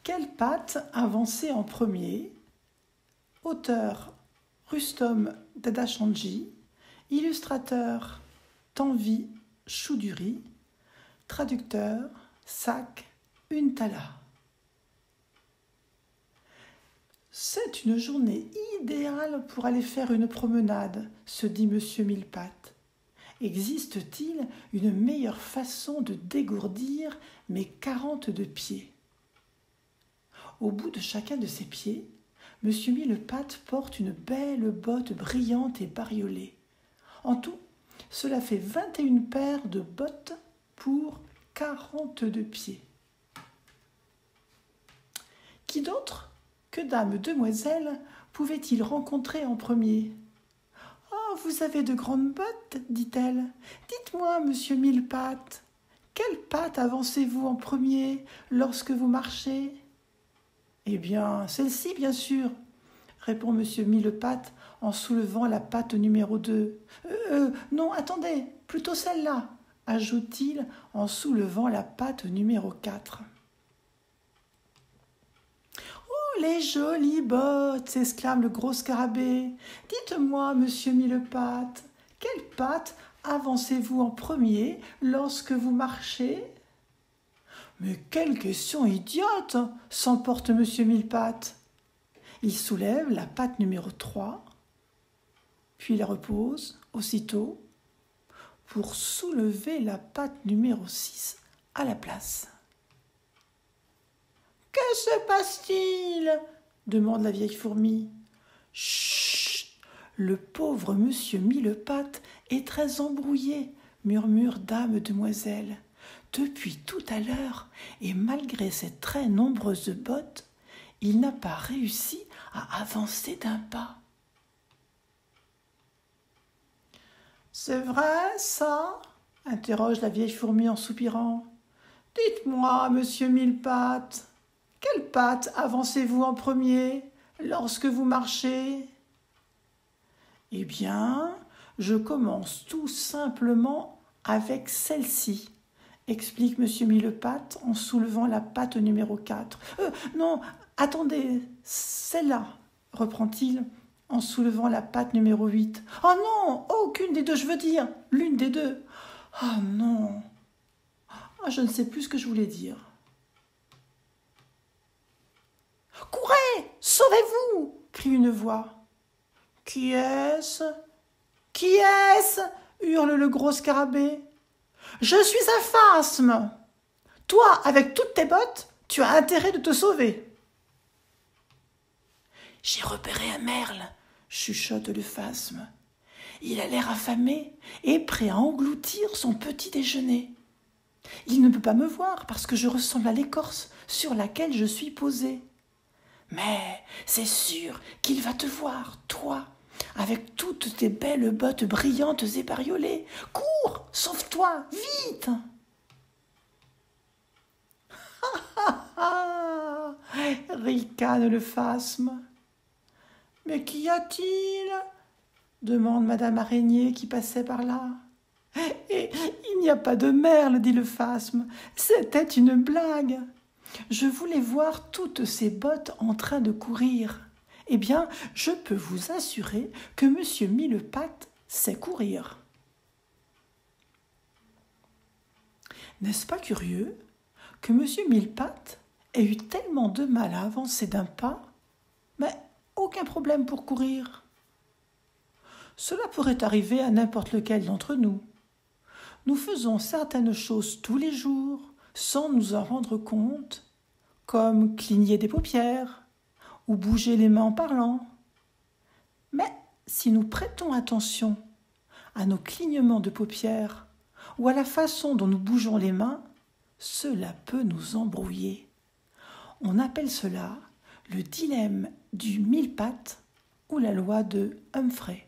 Quelle patte avancer en premier? Auteur Rustom Dadachandji, illustrateur Tanvi Choudhury, traducteur Sak Untala. C'est une journée idéale pour aller faire une promenade, se dit Monsieur Millepattes. Existe-t-il une meilleure façon de dégourdir mes 42 pieds? Au bout de chacun de ses pieds, Monsieur Millepattes porte une belle botte brillante et bariolée. En tout, cela fait 21 paires de bottes pour 42 pieds. Qui d'autre que dame demoiselle pouvait-il rencontrer en premier? « Oh, vous avez de grandes bottes, dit-elle. Dites-moi, monsieur Millepattes, quelle patte avancez-vous en premier lorsque vous marchez ?»« Eh bien, celle-ci, bien sûr, répond monsieur Millepattes en soulevant la patte numéro 2. Non, attendez, plutôt celle-là, ajoute-t-il en soulevant la patte numéro 4. « Les jolies bottes !» s'exclame le gros scarabée. « Dites-moi, monsieur Millepattes, quelle patte avancez-vous en premier lorsque vous marchez ?»« Mais quelle question idiote !» s'emporte monsieur Millepattes. Il soulève la patte numéro 3, puis la repose aussitôt pour soulever la patte numéro 6 à la place. « Que se passe-t-il » demande la vieille fourmi. « Chut ! Le pauvre monsieur Millepattes est très embrouillé, murmure dame demoiselle. Depuis tout à l'heure, et malgré ses très nombreuses bottes, il n'a pas réussi à avancer d'un pas. »« C'est vrai, ça ?» interroge la vieille fourmi en soupirant. « Dites-moi, monsieur Millepattes, quelle patte avancez-vous en premier lorsque vous marchez ?»« Eh bien, je commence tout simplement avec celle-ci, » explique monsieur Millepattes en soulevant la patte numéro 4. « Non, attendez, celle-là, » reprend-il en soulevant la patte numéro 8. « Oh non, aucune des deux, je veux dire, l'une des deux. Oh non, je ne sais plus ce que je voulais dire. » « Courez, sauvez-vous !» crie une voix. « Qui est-ce ? Qui est-ce ?» hurle le gros scarabée. « Je suis un phasme. Toi, avec toutes tes bottes, tu as intérêt de te sauver. »« J'ai repéré un merle, » chuchote le phasme. « Il a l'air affamé et prêt à engloutir son petit déjeuner. Il ne peut pas me voir parce que je ressemble à l'écorce sur laquelle je suis posée. Mais c'est sûr qu'il va te voir, toi, avec toutes tes belles bottes brillantes et bariolées. Cours, sauve-toi, vite !» ricane le phasme. « Mais qu'y a-t-il » demande madame araignée qui passait par là. « Et il n'y a pas de merle, dit le phasme, c'était une blague. Je voulais voir toutes ces bottes en train de courir. Eh bien, je peux vous assurer que monsieur Millepattes sait courir. » N'est-ce pas curieux que monsieur Millepattes ait eu tellement de mal à avancer d'un pas, mais aucun problème pour courir? Cela pourrait arriver à n'importe lequel d'entre nous. Nous faisons certaines choses tous les jours sans nous en rendre compte, comme cligner des paupières ou bouger les mains en parlant. Mais si nous prêtons attention à nos clignements de paupières ou à la façon dont nous bougeons les mains, cela peut nous embrouiller. On appelle cela le dilemme du Millepattes ou la loi de Humphrey.